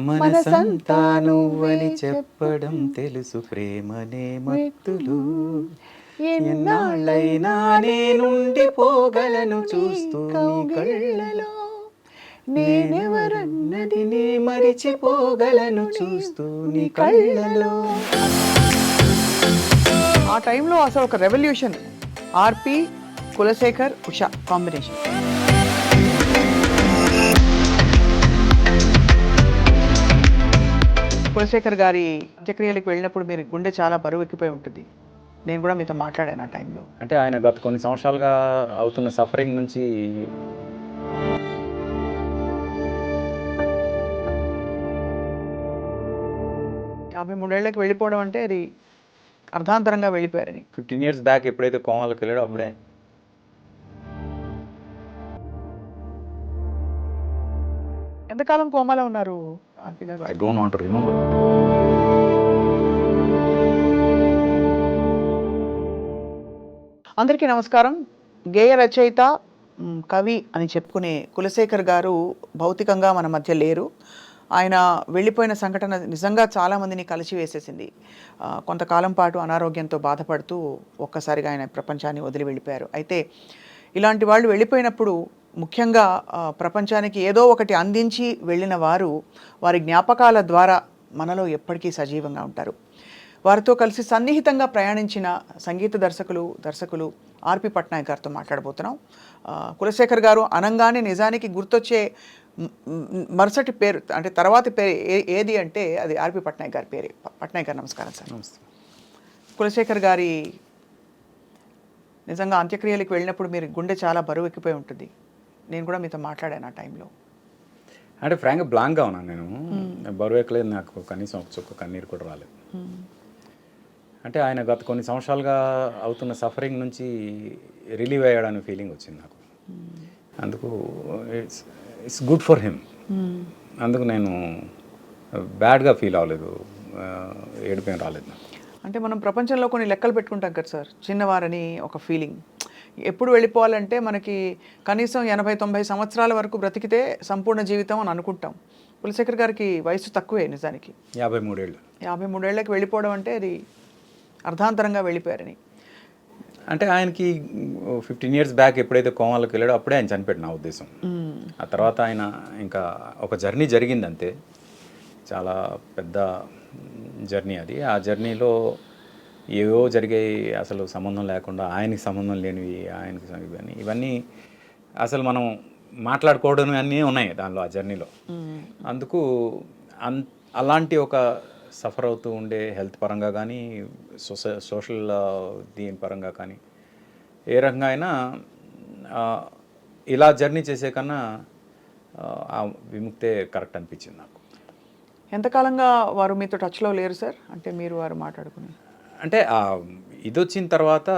మనసంతా నువ్వని చెప్పడం తెలుసు ప్రేమనే మత్తులు ఎన్నాళ్ళైనా నేనుండిపోగలను చూస్తూ నీ కళ్ళలో నేనెవరన్నది నీ మరిచిపోగలను చూస్తూ నీ కళ్ళలో. ఆ టైంలో అసలు ఒక రెవల్యూషన్. ఆర్పి, కులశేఖర్, ఉషా కాంబినేషన్. కులశేఖర్ గారి అంత్యక్రియలకు వెళ్ళినప్పుడు మీరు గుండె చాలా బరువు ఎక్కిపోయి ఉంటుంది. నేను కూడా మీతో మాట్లాడాను ఆ టైంలో. అంటే ఆయన గత కొన్ని సంవత్సరాలుగా అవుతున్న సఫరింగ్ నుంచి 53 ఏళ్ళకి వెళ్ళిపోవడం అంటే అది అర్ధాంతరంగా వెళ్ళిపోయారని. 15 years బ్యాక్ ఎప్పుడైతే కోమాలోకి వెళ్ళాడో అప్పుడే. ఎంతకాలం కోమాలో ఉన్నారు ఆర్పి గారు? I don't want to remember. అందరికీ నమస్కారం. గేయ రచయిత, కవి అని చెప్పుకునే కులశేఖర్ గారు భౌతికంగా మన మధ్య లేరు. ఆయన వెళ్ళిపోయిన సంఘటన నిజంగా చాలామందిని కలిసివేసేసింది. కొంతకాలం పాటు అనారోగ్యంతో బాధపడుతూ ఒక్కసారిగా ఆయన ప్రపంచాన్ని వదిలి వెళ్ళిపోయారు. అయితే ఇలాంటి వాళ్ళు వెళ్ళిపోయినప్పుడు ముఖ్యంగా ప్రపంచానికి ఏదో ఒకటి అందించి వెళ్ళిన వారు వారి జ్ఞాపకాల ద్వారా మనలో ఎప్పటికీ సజీవంగా ఉంటారు. వారితో కలిసి సన్నిహితంగా ప్రయాణించిన సంగీత దర్శకులు ఆర్పి పట్నాయక్ గారితో మాట్లాడబోతున్నాం. కులశేఖర్ గారు అనంగానే నిజానికి గుర్తొచ్చే మరుసటి పేరు అంటే తర్వాతి పేరు ఏది అంటే అది ఆర్పి పట్నాయక్ గారి పేరే. పట్నాయక్ గారు నమస్కారం సార్. నమస్తే. కులశేఖర్ గారి నిజంగా అంత్యక్రియలకు వెళ్ళినప్పుడు మీరు గుండె చాలా బరువు ఎక్కిపోయి ఉంటుంది. నేను కూడా మీతో మాట్లాడాను ఆ టైంలో. అంటే ఫ్రాంక్గా బ్లాంక్గా ఉన్నాను నేను. బరువు ఎక్కలేదు, నాకు కనీసం ఒక చుక్క కన్నీరు కూడా రాలేదు. అంటే ఆయన గత కొన్ని సంవత్సరాలుగా అవుతున్న సఫరింగ్ నుంచి రిలీవ్ అయ్యాడనే ఫీలింగ్ వచ్చింది నాకు. అందుకు ఇట్స్ గుడ్ ఫర్ హిమ్. అందుకు నేను బ్యాడ్గా ఫీల్ అవ్వలేదు, ఏడిపోయిన రాలేదు నాకు. అంటే మనం ప్రపంచంలో కొన్ని లెక్కలు పెట్టుకుంటాం కదా సార్, చిన్నవారని ఒక ఫీలింగ్. ఎప్పుడు వెళ్ళిపోవాలంటే మనకి కనీసం 80-90 సంవత్సరాల వరకు బ్రతికితే సంపూర్ణ జీవితం అని అనుకుంటాం. కులశేఖర్ గారికి వయసు తక్కువే నిజానికి, 53 ఏళ్ళు. 53 ఏళ్ళకి వెళ్ళిపోవడం అంటే అది అర్ధాంతరంగా వెళ్ళిపోయారని. అంటే ఆయనకి 15 years బ్యాక్ ఎప్పుడైతే కోమాలోకి వెళ్ళాడో అప్పుడే ఆయన చనిపోయాడు నా ఉద్దేశం. ఆ తర్వాత ఆయన ఇంకా ఒక జర్నీ జరిగింది అంతే, చాలా పెద్ద జర్నీ అది. ఆ జర్నీలో ఏవో జరిగాయి, అసలు సంబంధం లేకుండా ఆయనకి సంబంధం లేనివి, ఆయనకి ఇవన్నీ అసలు మనం మాట్లాడుకోవడం అన్నీ ఉన్నాయి దానిలో, ఆ జర్నీలో. అందుకు అలాంటి ఒక సఫర్ అవుతూ ఉండే హెల్త్ పరంగా కానీ సోషల్ దీని పరంగా కానీ ఏ రకంగా అయినా ఇలా జర్నీ చేసే కన్నా ఆ విముక్తే కరెక్ట్ అనిపించింది నాకు. ఎంతకాలంగా వారు మీతో టచ్లో లేరు సార్? అంటే మీరు వారు మాట్లాడుకుని అంటే ఇది వచ్చిన తర్వాత,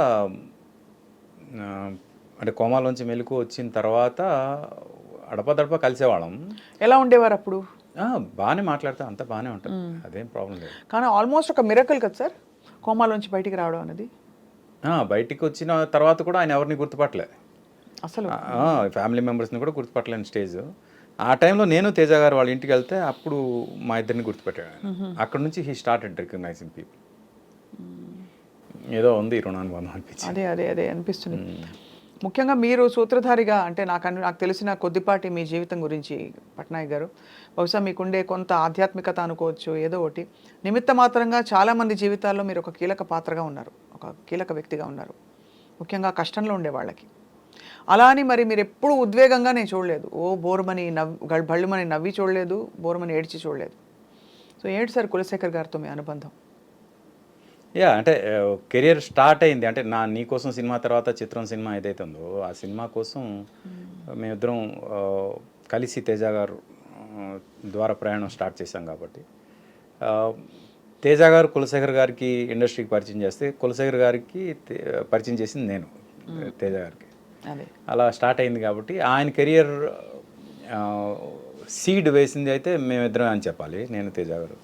అంటే కోమాలోంచి మెలకు వచ్చిన తర్వాత అడపదడప కలిసేవాళ్ళం. ఎలా ఉండేవారు అప్పుడు? బాగానే మాట్లాడతాం, అంతా బాగానే ఉంటుంది, అదేం ప్రాబ్లం లేదు. కానీ ఆల్మోస్ట్ ఒక మిరకల్ కదా సార్ కోమాలోంచి బయటికి రావడం అనేది. బయటికి వచ్చిన తర్వాత కూడా ఆయన ఎవరిని గుర్తుపట్టలే అసలు, ఫ్యామిలీ మెంబర్స్ని కూడా గుర్తుపట్టలేని స్టేజ్. ఆ టైంలో నేను తేజ గారు వాళ్ళ ఇంటికి వెళ్తే అప్పుడు మా ఇద్దరిని గుర్తుపెట్టాడు. అక్కడ నుంచి హీ స్టార్టెడ్ రికగ్నైజింగ్ పీపుల్. ఏదో ఉంది రుణానుబంధం అనిపించింది. అదే అదే అదే అనిపిస్తుంది. ముఖ్యంగా మీరు సూత్రధారిగా, అంటే నాకు తెలిసిన కొద్దిపాటి మీ జీవితం గురించి పట్నాయక్ గారు, బహుశా మీకుండే కొంత ఆధ్యాత్మికత అనుకోవచ్చు, ఏదో ఒకటి నిమిత్త మాత్రంగా చాలామంది జీవితాల్లో మీరు ఒక కీలక పాత్రగా ఉన్నారు, ఒక కీలక వ్యక్తిగా ఉన్నారు, ముఖ్యంగా కష్టంలో ఉండే వాళ్ళకి. అలా అని మరి మీరు ఎప్పుడు ఉద్వేగంగా నేను చూడలేదు, బోరుమని బళ్ళుమని నవ్వి చూడలేదు, బోరుమని ఏడ్చి చూడలేదు. సో ఏంటి సార్ కులశేఖర్ గారితో మీ అనుబంధం? అంటే కెరియర్ స్టార్ట్ అయింది అంటే నీకోసం సినిమా తర్వాత చిత్రం సినిమా ఏదైతే ఉందో ఆ సినిమా కోసం మేమిద్దరం కలిసి తేజ గారు ద్వారా ప్రయాణం స్టార్ట్ చేశాం. కాబట్టి తేజ గారు కులశేఖర్ గారికి ఇండస్ట్రీకి పరిచయం చేస్తే కులశేఖర్ గారికి పరిచయం చేసింది నేను తేజ గారికి. అలా స్టార్ట్ అయింది. కాబట్టి ఆయన కెరియర్ సీడ్ వేసింది అయితే మేమిద్దరం అని చెప్పాలి, నేను తేజ గారు.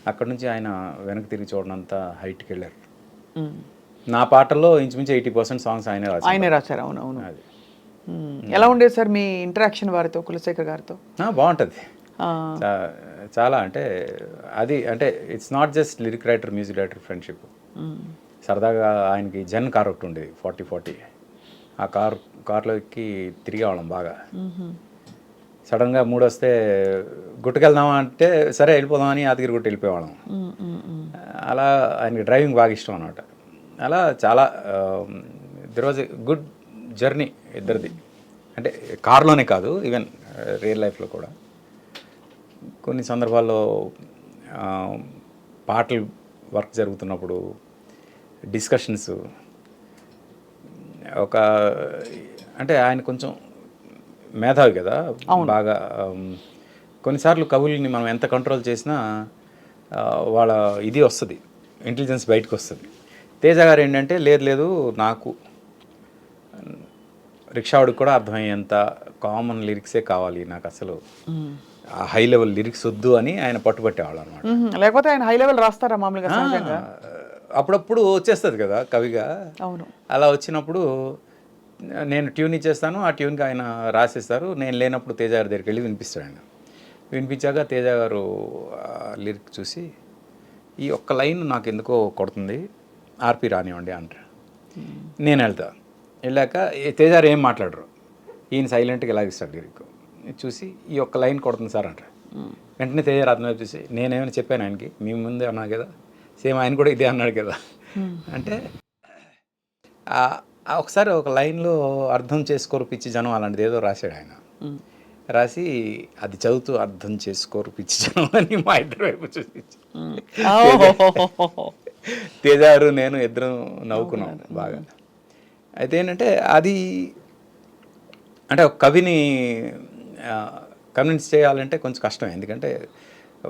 అక్కడ నుంచి ఆయన వెనక్కి తిరిగి చూడనంత హైట్కి వెళ్ళారు. నా పాటల్లో ఇంచుమించు 80% సాంగ్స్ ఆయనే రాశారు. అవునవును. ఎలా ఉండేది సార్ మీ ఇంటరాక్షన్ వారితో, కులశేఖర్ గారితో? బాగుంటుంది. చాలా అంటే అది అంటే it's not just lyric writer music director friendship. సరదాగా ఆయనకి జెన్ కార్ ఒకటి ఉండేది 4040. ఆ కార్లో ఎక్కి తిరిగేవాళ్ళం బాగా. సడన్గా మూడు వస్తే గుట్టుకెళ్దామా అంటే సరే వెళ్ళిపోదామని యాదగిరి గుట్ట వెళ్ళిపోయేవాళ్ళం. అలా ఆయనకి డ్రైవింగ్ బాగా ఇష్టం అనమాట. అలా చాలా there was a good journey ఇద్దరిది. అంటే కార్లోనే కాదు, ఈవెన్ రియల్ లైఫ్లో కూడా కొన్ని సందర్భాల్లో పాటలు వర్క్ జరుగుతున్నప్పుడు డిస్కషన్స్ ఒక అంటే ఆయన కొంచెం మేధావి కదా బాగా. కొన్నిసార్లు కవుల్ని మనం ఎంత కంట్రోల్ చేసినా వాళ్ళ ఇది వస్తుంది, ఇంటెలిజెన్స్ బయటకు వస్తుంది. తేజ గారు ఏంటంటే లేదు నాకు రిక్షావాడికి కూడా అర్థమయ్యేంత కామన్ లిరిక్సే కావాలి, నాకు అసలు ఆ హై లెవెల్ లిరిక్స్ వద్దు అని ఆయన పట్టుబట్టేవాళ్ళు అనమాట. లేకపోతే ఆయన హై లెవెల్ రాస్తారా మామూలుగా సహజంగా? అప్పుడప్పుడు వచ్చేస్తుంది కదా కవిగా. అవును. అలా వచ్చినప్పుడు నేను ట్యూన్ ఇచ్చేస్తాను, ఆ ట్యూన్కి ఆయన రాసేస్తారు. నేను లేనప్పుడు తేజ గారి దగ్గరికి వెళ్ళి వినిపిస్తాడు. ఆయన వినిపించాక తేజ గారు లిరిక్ చూసి ఈ ఒక్క లైన్ నాకు ఎందుకో కొడుతుంది, ఆర్పి రానివ్వండి అంటారు. నేను వెళ్ళాక తేజ గారు ఏం మాట్లాడరు, ఈయన సైలెంట్గా ఇలాగిస్తాడు లిరిక్ చూసి ఈ ఒక్క లైన్ కొడుతుంది సార్ అంటారు. వెంటనే తేజ గారు అర్థం చూసి నేనేమైనా చెప్పాను ఆయనకి, మీ ముందే అన్నా కదా, సేమ్ ఆయన కూడా ఇదే అన్నాడు కదా అంటే ఒకసారి ఒక లైన్లో అర్థం చేసుకోరు పిచ్చి జనం అలాంటిది ఏదో రాశాడు ఆయన. రాసి అది చదువుతూ అర్థం చేసుకోరు పిచ్చి జనం అని మా ఇద్దరు వైపు చూసి తేజ గారు నేను ఇద్దరం నవ్వుకున్నాం బాగా. అయితే ఏంటంటే అది అంటే ఒక కవిని కన్విన్స్ చేయాలంటే కొంచెం కష్టం. ఎందుకంటే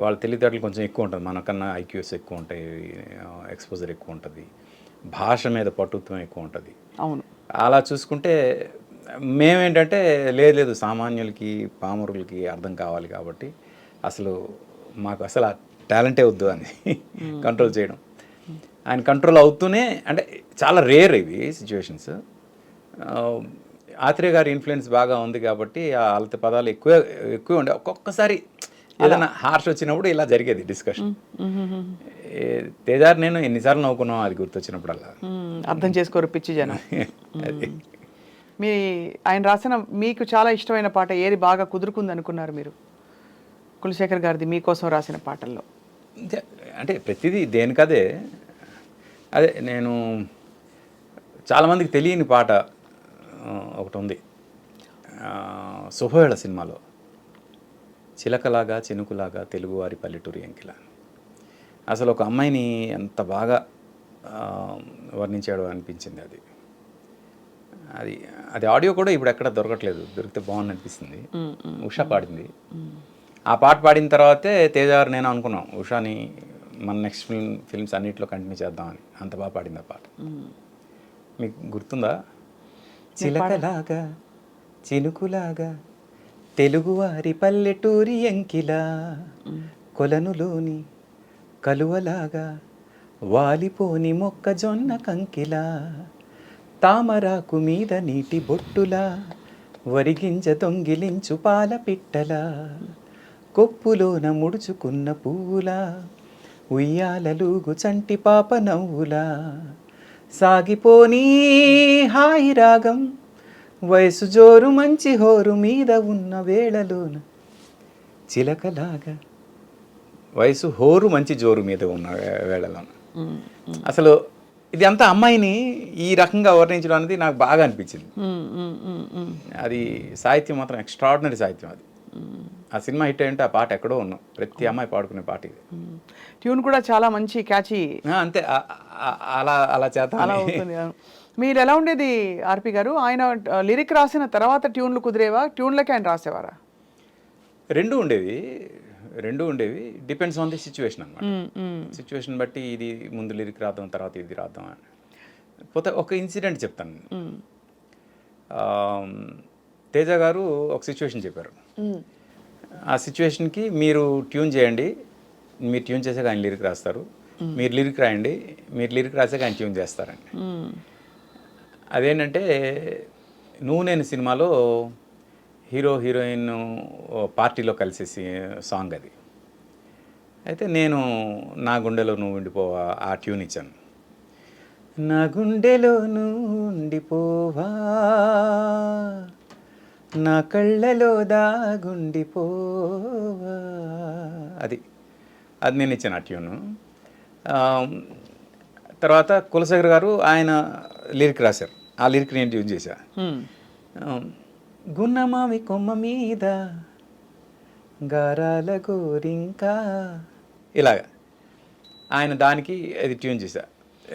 వాళ్ళ తెలివితేటలు కొంచెం ఎక్కువ ఉంటుంది, మనకన్నా ఐక్యూస్ ఎక్కువ ఉంటాయి, ఎక్స్పోజర్ ఎక్కువ ఉంటుంది, భాష మీద పటుత్వం ఎక్కువ ఉంటుంది. అవును. అలా చూసుకుంటే మేమేంటంటే లేదు సామాన్యులకి పామరులకి అర్థం కావాలి కాబట్టి అసలు మాకు అసలు ఆ టాలెంటే వద్దు అని కంట్రోల్ చేయడం. ఆయన కంట్రోల్ అవుతూనే అంటే చాలా రేర్ ఇవి సిచ్యువేషన్స్. ఆత్రేయ గారి ఇన్ఫ్లుయెన్స్ బాగా ఉంది కాబట్టి ఆ అలత పదాలు ఎక్కువ ఉండే. ఒక్కొక్కసారి ఏదైనా హార్ష్ వచ్చినప్పుడు ఇలా జరిగేది డిస్కషన్. తేజారు నేను ఎన్నిసార్లు నవ్వుకున్నాం అది గుర్తొచ్చినప్పుడల్లా. అర్థం చేసుకోరు పిచ్చి జనం. మీ ఆయన రాసిన మీకు చాలా ఇష్టమైన పాట ఏది బాగా కుదురుకుంది అనుకున్నారు మీరు కులశేఖర్ గారిది మీకోసం రాసిన పాటల్లో? అంటే ప్రతిదీ దేనికదే. అదే నేను చాలామందికి తెలియని పాట ఒకటి ఉంది శుభవేళ సినిమాలో, చిలకలాగా చినుకులాగా తెలుగువారి పల్లెటూరి ఎంకిల. అసలు ఒక అమ్మాయిని ఎంత బాగా వర్ణించాడో అనిపించింది. అది అది ఆడియో కూడా ఇప్పుడు ఎక్కడ దొరకట్లేదు, దొరికితే బాగుంది అనిపిస్తుంది. ఉషా పాడింది. ఆ పాట పాడిన తర్వాతే తేజ గారు నేను అనుకున్నాం ఉషాని మన నెక్స్ట్ ఫిల్మ్స్ అన్నింటిలో కంటిన్యూ చేద్దామని. అంత బాగా పాడింది ఆ పాట. మీకు గుర్తుందా? చిలకలాగా చినుకులాగా తెలుగువారి పల్లెటూరి ఎంకిలా, కొలనులోని కలువలాగా వాలిపోని మొక్కజొన్న కంకిలా, తామరాకు మీద నీటి బొట్టులా వరిగింజ దొంగిలించు పాల పిట్టలా, కొప్పులోన ముడుచుకున్న పువ్వులా ఉయ్యాలలుగు చంటి పాప నవ్వులా, సాగిపోనీ హాయి రాగం వయసు జోరు మంచి హోరు మీద ఉన్న వేళలోన చిలకలాగా. వయసు హోరు మంచి జోరు మీద ఉన్న వేళలోన. అసలు ఇది అంతా అమ్మాయిని ఈ రకంగా వర్ణించడం అనేది నాకు బాగా అనిపించింది. అది సాహిత్యం మాత్రం ఎక్స్ట్రాడినరీ సాహిత్యం. అది ఆ సినిమా హిట్ అంటే ఆ పాట ఎక్కడో ఉన్నాం, ప్రతి అమ్మాయి పాడుకునే పాట ఇది. ట్యూన్ కూడా చాలా మంచి క్యాచీ. అంతే అలా అలా చేత అలా అవుతుంది. మీరు ఎలా ఉండేది ఆర్పి గారు? ఆయన లిరిక్ రాసిన తర్వాత ట్యూన్లు కుదిరేవా, ట్యూన్లకి ఆయన రాసేవారా? రెండు ఉండేవి. డిపెండ్స్ ఆన్ ది సిచ్యువేషన్ అనమాట. సిచ్యువేషన్ బట్టి ఇది ముందు లిరిక్ రాద్దాం తర్వాత ఇది రాద్దాం అని. పోతే ఒక ఇన్సిడెంట్ చెప్తాను. తేజ గారు ఒక సిచ్యువేషన్ చెప్పారు. ఆ సిచ్యువేషన్కి మీరు ట్యూన్ చేయండి, మీరు ట్యూన్ చేసాక ఆయన లిరిక్ రాస్తారు, మీరు లిరిక్ రాయండి, మీరు లిరిక్ రాసాక ఆయన ట్యూన్ చేస్తారండి. అదేంటంటే నువ్వు నేను సినిమాలో హీరో హీరోయిన్ పార్టీలో కలిసేసి సాంగ్ అది. అయితే నేను నా గుండెలో నువ్వు ఉండిపోవా ఆ ట్యూన్ ఇచ్చాను. నా గుండెలో నువ్వు ఉండిపోవా, నా కళ్ళలో దాగుండిపోవా, అది అది నేను ఇచ్చాను ఆ ట్యూను. తర్వాత కులశేఖర్ గారు ఆయన లిరిక్ రాశారు, ఆ లిరిక్ నేను యూజ్ చేశా. గున్నమావి కొమ్మ మీద గారాల గోరింకా, ఇలాగా ఆయన దానికి అది ట్యూన్ చేశా.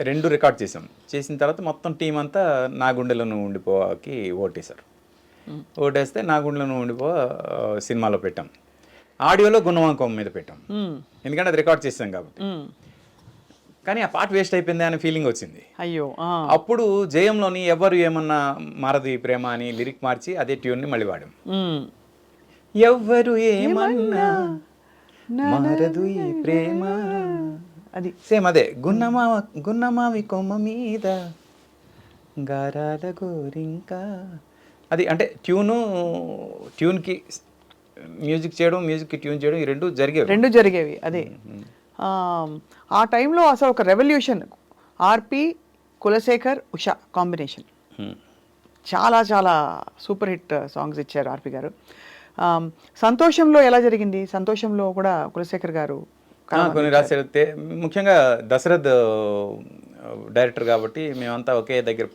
2 రికార్డ్ చేసాం. చేసిన తర్వాత మొత్తం టీం అంతా నా గుండెలో నువ్వు ఉండిపోకి ఓటేశారు. ఓటేస్తే నా గుండెలో నువ్వు ఉండిపో సినిమాలో పెట్టాం. ఆడియోలో గున్నమావి కొమ్మ మీద పెట్టాం, ఎందుకంటే అది రికార్డ్ చేసాం కాబట్టి. కానీ ఆ పాట వేస్ట్ అయిపోయింది అనే ఫీలింగ్ వచ్చింది. అయ్యో. అప్పుడు జయంలోని ఎవరు ఏమన్నా మారదు ఈ ప్రేమ అని లిరిక్ మార్చి అదే ట్యూన్ని మళ్ళీ వాడాం. ఎవ్వరు ఏమన్నా మారదు ఈ ప్రేమ, అది సేమ్ అదే. గున్నమావి కొమ్మ మీద గారాల గోరింకా, అది అంటే ట్యూన్కి మ్యూజిక్ చేయడం, మ్యూజిక్కి ట్యూన్ చేయడం, ఈ రెండు జరిగేవి. అదే ఆ టైంలో అసలు ఒక రెవల్యూషన్. ఆర్పి, కులశేఖర్, ఉషా కాంబినేషన్ చాలా చాలా సూపర్ హిట్ సాంగ్స్ ఇచ్చారు ఆర్పి గారు. సంతోషంలో ఎలా జరిగింది? సంతోషంలో కూడా కులశేఖర్ గారు కొన్ని రాశారు. ముఖ్యంగా దశరథ్ డైరెక్టర్ కాబట్టి మేమంతా ఒకే దగ్గర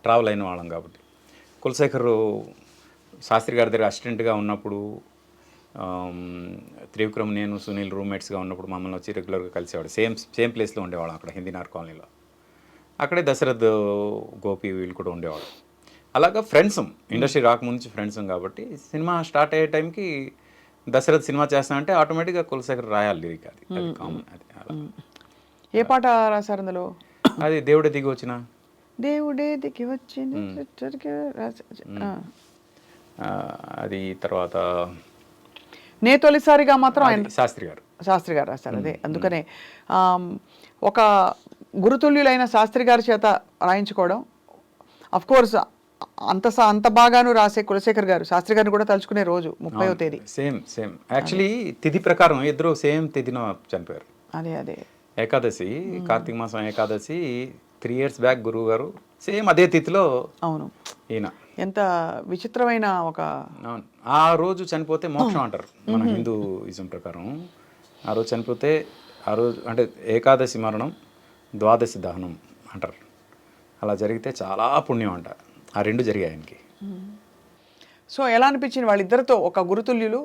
ట్రావెల్ అయిన వాళ్ళం కాబట్టి, కులశేఖర్ శాస్త్రి గారి దగ్గర అసిస్టెంట్గా ఉన్నప్పుడు, త్రివిక్రమ్, నేను, సునీల్ రూమ్మేట్స్గా ఉన్నప్పుడు మమ్మల్ని వచ్చి రెగ్యులర్గా కలిసేవాడు. సేమ్ ప్లేస్లో ఉండేవాళ్ళం అక్కడ హిందీనార్ కాలనీలో. అక్కడే దశరథ్, గోపి వీళ్ళు కూడా ఉండేవాడు. అలాగా ఫ్రెండ్స్, ఇండస్ట్రీ రాకముందు నుంచి ఫ్రెండ్స్ కాబట్టి సినిమా స్టార్ట్ అయ్యే టైంకి దశరథ్ సినిమా చేస్తానంటే ఆటోమేటిక్గా కులశేఖర్ రాయాలి లిరిక్. అది కామన్. అది అలా. ఏ పాట రాశారు అందులో? అది దేవుడే దిగి వచ్చిన, దేవుడే దిగి వచ్చిన, అది. తర్వాత నే తొలిసారిగా మాత్రం ఆయన శాస్త్రి గారు రాశారు. అదే అందుకనే ఒక గురుతుల్యులైన శాస్త్రి గారి చేత రాయించుకోవడం. అఫ్ కోర్స్ అంత బాగాను రాసే కులశేఖర్ గారు శాస్త్రి గారిని కూడా తలుచుకునే రోజు 30వ తేదీ. సేమ్ యాక్చువల్లీ తిథి ప్రకారం ఇద్దరు సేమ్ తిథిన చనిపోయారు. అదే ఏకాదశి, కార్తీక మాసం ఏకాదశి 3 years బ్యాక్ గురువు గారు సేమ్ అదే తిథిలో. అవును. ఈయన ఎంత విచిత్రమైన ఒక, ఆ రోజు చనిపోతే మోక్షం అంటారు మన హిందూయిజం ప్రకారం. ఆ రోజు చనిపోతే, ఆ రోజు అంటే ఏకాదశి మరణం, ద్వాదశి దహనం అంటారు. అలా జరిగితే చాలా పుణ్యం అంట. ఆ 2 జరిగాయి ఆయనకి. సో ఎలా అనిపించింది వాళ్ళిద్దరితో? ఒక గురుతుల్యులు,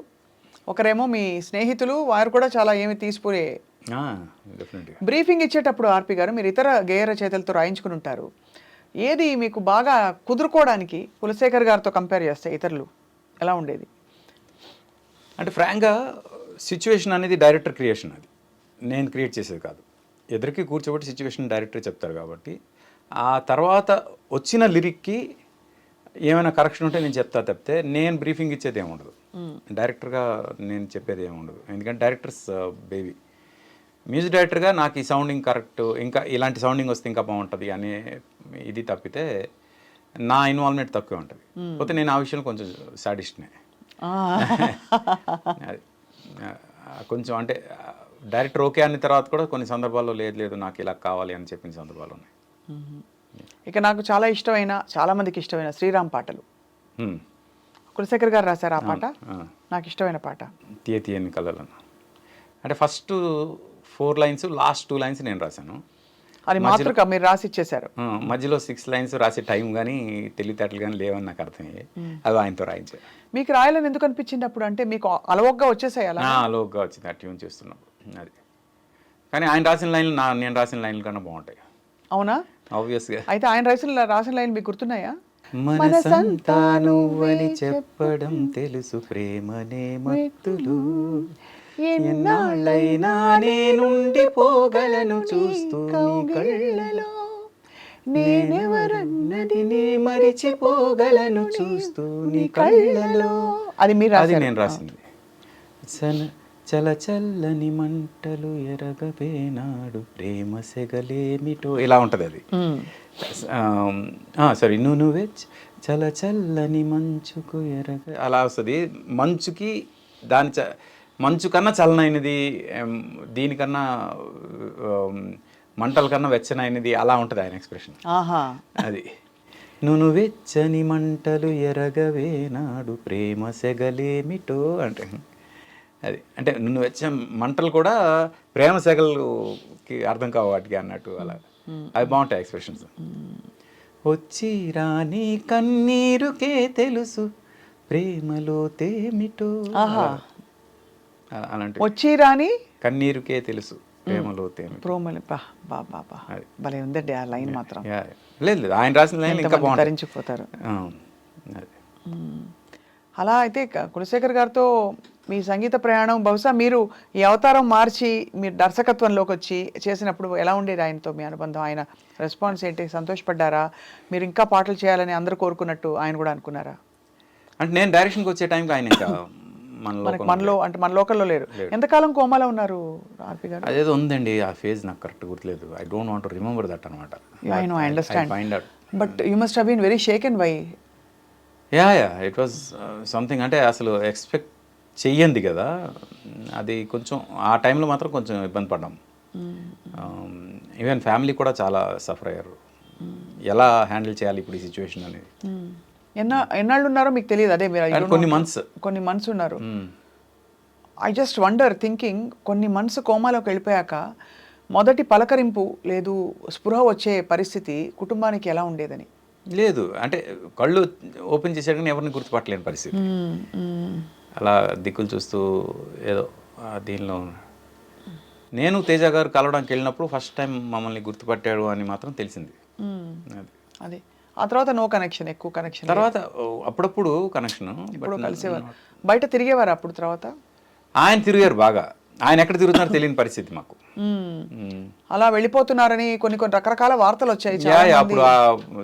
ఒకరేమో మీ స్నేహితులు, వారు కూడా చాలా ఏమి తీసిపోయే. బ్రీఫింగ్ ఇచ్చేటప్పుడు ఆర్పి గారు మీరు ఇతర గేయ రచయితలతో రాయించుకుని ఉంటారు. ఏది మీకు బాగా కుదురుకోవడానికి కులశేఖర్ గారితో కంపేర్ చేస్తే ఇతరులు ఎలా ఉండేది? అంటే ఫ్రాంక్గా సిచ్యువేషన్ అనేది డైరెక్టర్ క్రియేషన్, అది నేను క్రియేట్ చేసేది కాదు. ఎదురికి కూర్చోబెట్టి సిచ్యువేషన్ డైరెక్టర్ చెప్తారు కాబట్టి, ఆ తర్వాత వచ్చిన లిరిక్కి ఏమైనా కరెక్షన్ ఉంటే నేను చెప్తా తప్పితే నేను బ్రీఫింగ్ ఇచ్చేది ఏముండదు. డైరెక్టర్గా నేను చెప్పేది ఏముండదు. ఎందుకంటే డైరెక్టర్స్ బేబీ. మ్యూజిక్ డైరెక్టర్గా నాకు ఈ సౌండింగ్ కరెక్ట్, ఇంకా ఇలాంటి సౌండింగ్ వస్తే ఇంకా బాగుంటుంది అనే ఇది తప్పితే నా ఇన్వాల్వ్మెంట్ తక్కువే ఉంటుంది. పోతే నేను ఆ విషయంలో కొంచెం సాడిస్ట్నే. అది కొంచెం అంటే డైరెక్టర్ ఓకే అన్న తర్వాత కూడా కొన్ని సందర్భాల్లో లేదు నాకు ఇలా కావాలి అని చెప్పిన సందర్భాలు ఉన్నాయి. ఇక నాకు చాలా ఇష్టమైన, చాలా మందికి ఇష్టమైన శ్రీరామ్ పాటలు కులశేఖర్ గారు రాశారు. ఆ పాట నాకు ఇష్టమైన పాట. తీయని కళలను అంటే ఫస్ట్ 4 lines, లాస్ట్ 2 lines నేను రాశాను. అది మాత్రం మీరు రాసి ఇచ్చేశారు. మధ్యలో 6 lines రాసే టైం కానీ తెలివితేటలు కానీ లేవని నాకు అర్థమయ్యాయి. అది ఆయనతో రాయించారు. మీకు రాయాలని ఎందుకు అనిపించింది అప్పుడు? అంటే మీకు అలవోగ్గా వచ్చేసాయి? అలవోగ్గా వచ్చింది ఆ ట్యూన్ చేస్తున్నాం. అది కానీ ఆయన రాసిన లైన్లు నేను రాసిన లైన్ల కన్నా బాగుంటాయి. అవునా? ఆబ్వియస్గా. అయితే ఆయన రాసిన లైన్ మీకు గుర్తున్నాయా? మనసంతా నువ్వని చెప్పడం తెలుసు, ప్రేమనే మత్తులు, ఎన్నాళ్ళైనా నేనుండిపోగలను చూస్తూ నీ కళ్ళలో, నేనెవరన్నది నే మరిచిపోగలను చూస్తూ నీ కళ్ళలో. అది మీరు నేను రాసింది. చల చల్లని మంటలు ఎరగవేనాడు ప్రేమ సెగలేమిటో ఇలా ఉంటుంది అది. సారీ నువ్వే చల చల్లని మంచుకు ఎరగ అలా వస్తుంది. మంచుకి దాని మంచు కన్నా చలనైనది, దీనికన్నా మంటల కన్నా వెచ్చనైనది అలా ఉంటుంది ఆయన ఎక్స్ప్రెషన్. అది నువ్వు వెచ్చని మంటలు ఎరగవేనాడు ప్రేమ సెగలేమిటో అంటే అది. అంటే నువ్వు వెచ్చ మంటలు కూడా ప్రేమ సెగలుకి అర్థం కావు వాటికి అన్నట్టు అలా. అవి బాగుంటాయి ఎక్స్ప్రెషన్స్. వచ్చి రాని కన్నీరుకే తెలుసు ప్రేమలో తేమిటో అలాంటి. వచ్చి రాని కన్నీరుకే తెలుసు ప్రేమలో తేమిటో. ప్రోమలు బాబా భలే ఉందండి ఆ లైన్ మాత్రం. లేదు ఆయన రాసిన లైన్ ఇంకా బాగుంటుంది. తరించిపోతారు. అలా అయితే కులశేఖర్ గారితో మీ సంగీత ప్రయాణం బహుశా మీరు ఈ అవతారం మార్చి మీరు దర్శకత్వంలోకి వచ్చి చేసినప్పుడు ఎలా ఉండేది ఆయనతో మీ అనుబంధం? ఆయన రెస్పాన్స్ ఏంటి? సంతోషపడ్డారా? మీరు ఇంకా పాటలు చేయాలని అందరూ కోరుకున్నట్టు ఆయన కూడా అనుకున్నారా? అంటే నేను డైరెక్షన్కి వచ్చే టైంకి ఆయన ఇంకా మనలో అంటే మన లోకల్లో లేరు. ఎంతకాలం కోమాలో ఉన్నారు ఆర్పి గారు? అదేదో ఉందండి ఆ ఫేజ్, నాకు కరెక్ట్ గుర్తులేదు. I don't want to remember that అనమాట. I understand. But you must have been very shaken by. Yeah it was something. అంటే అసలు ఎక్స్పెక్ట్ చెయ్యండి కదా అది. కొంచెం ఆ టైంలో మాత్రం కొంచెం ఇబ్బంది పడ్డాం. ఈవెన్ ఫ్యామిలీ కూడా చాలా సఫర్ అయ్యారు. ఎలా హ్యాండిల్ చేయాలి ఇప్పుడు ఈ సిచ్యువేషన్ అనేది. ఎన్నాళ్ళు ఉన్నారో మీకు తెలియదు? అదే మీరు కొన్ని మంత్స్ ఉన్నారు. ఐ జస్ట్ వండర్ థింకింగ్, కొన్ని మంత్స్ కోమాలోకి వెళ్ళిపోయాక మొదటి పలకరింపు లేదు, స్పృహ వచ్చే పరిస్థితి కుటుంబానికి ఎలా ఉండేదని? లేదు అంటే కళ్ళు ఓపెన్ చేశాడు కానీ ఎవరిని గుర్తుపట్టలేని పరిస్థితి. అలా దిక్కులు చూస్తూ ఏదో దీనిలో. నేను తేజ గారు కలవడానికి వెళ్ళినప్పుడు ఫస్ట్ టైం మమ్మల్ని గుర్తుపట్టాడు అని మాత్రం తెలిసింది. అది ఆ తర్వాత నో కనెక్షన్, ఎక్కువ కనెక్షన్. తర్వాత అప్పుడప్పుడు కనెక్షన్, ఇప్పుడు కలిసేవారు. బయట తిరిగేవారు అప్పుడు? తర్వాత ఆయన తిరిగారు బాగా. ఆయన ఎక్కడ తిరుగుతున్నారో తెలియని పరిస్థితి మాకు. అలా వెళ్ళిపోతున్నారని కొన్ని రకరకాల వార్తలు వచ్చాయి. అప్పుడు ఆ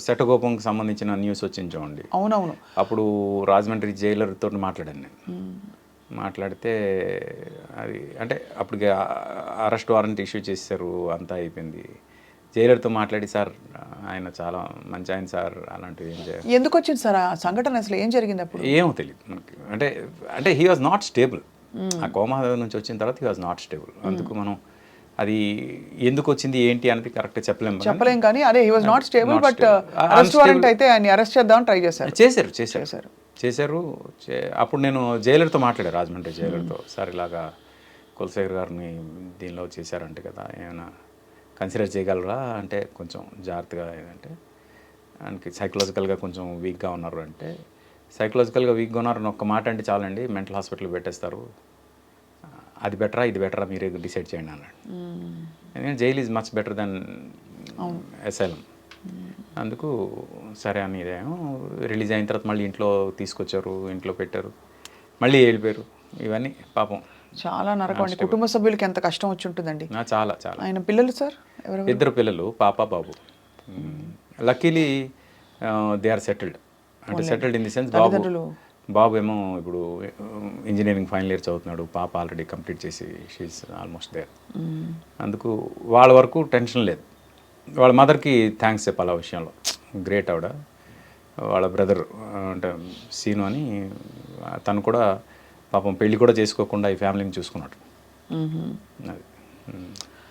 శటగోపంకి సంబంధించిన న్యూస్ వచ్చింది చూడండి. అవునవును. అప్పుడు రాజమండ్రి జైలర్తో మాట్లాడాను నేను. మాట్లాడితే అది అంటే అప్పటికి అరెస్ట్ వారెంట్ ఇష్యూ చేశారు, అంతా అయిపోయింది. జైలర్తో మాట్లాడి సార్ ఆయన చాలా మంచి ఆయన సార్, అలాంటివి ఏం చేయాలి. ఎందుకు వచ్చింది సార్ ఆ సంఘటన? అసలు ఏం జరిగింది అప్పుడు? ఏమో తెలియదు మనకి. అంటే హీ వాజ్ నాట్ స్టేబుల్. ఆ కోమా నుంచి వచ్చిన తర్వాత హీ వాజ్ నాట్ స్టేబుల్. అందుకు మనం అది ఎందుకు వచ్చింది ఏంటి అనేది కరెక్ట్గా చెప్పలేం కానీ అదే he was not stable. But arrest warrant అయితే ఆయన అరెస్ట్ చేద్దామని ట్రై చేశారు. అప్పుడు నేను జైలర్తో మాట్లాడాను, రాజమండ్రి జైలర్తో. సార్ ఇలాగా కులశేఖర్ గారిని దీనిలో చేశారంటే కదా, ఏమైనా కన్సిడర్ చేయగలరా అంటే కొంచెం జాగ్రత్తగా. ఏదంటే ఆయనకి సైకలాజికల్గా కొంచెం వీక్గా ఉన్నారు అంటే, సైకలాజికల్గా వీక్గా ఉన్నారని ఒక్క మాట అంటే చాలండి, మెంటల్ హాస్పిటల్ పెట్టేస్తారు, అది బెటరా ఇది బెటరా మీరే డిసైడ్ చేయండి అన్నాడు. ఎందుకంటే jail is much better than asylum. అందుకు సరే అని ఇదేమో రిలీజ్ అయిన తర్వాత మళ్ళీ ఇంట్లో తీసుకొచ్చారు, ఇంట్లో పెట్టారు, మళ్ళీ వెళ్ళిపోయారు. ఇవన్నీ పాపం చాలా నరకం. కుటుంబ సభ్యులకి ఎంత కష్టం వచ్చి ఉంటుందండి. చాలా చాలా. ఆయన పిల్లలు సార్? 2 పిల్లలు, పాప బాబు. Luckily they are settled. అంటే సెటిల్డ్ ఇన్ ది సెన్స్ బాబు ఏమో ఇప్పుడు ఇంజనీరింగ్ ఫైనల్ ఇయర్ చదువుతున్నాడు, పాప ఆల్రెడీ కంప్లీట్ చేసి షీఈస్ ఆల్మోస్ట్ దేర్. అందుకు వాళ్ళ వరకు టెన్షన్ లేదు. వాళ్ళ మదర్కి థ్యాంక్స్ చెప్పాలి ఆ విషయంలో. గ్రేట్ ఆవిడ. వాళ్ళ బ్రదర్ అంటే సీను అని, తను కూడా పాపం పెళ్ళి కూడా చేసుకోకుండా ఈ ఫ్యామిలీని చూసుకున్నాడు. అది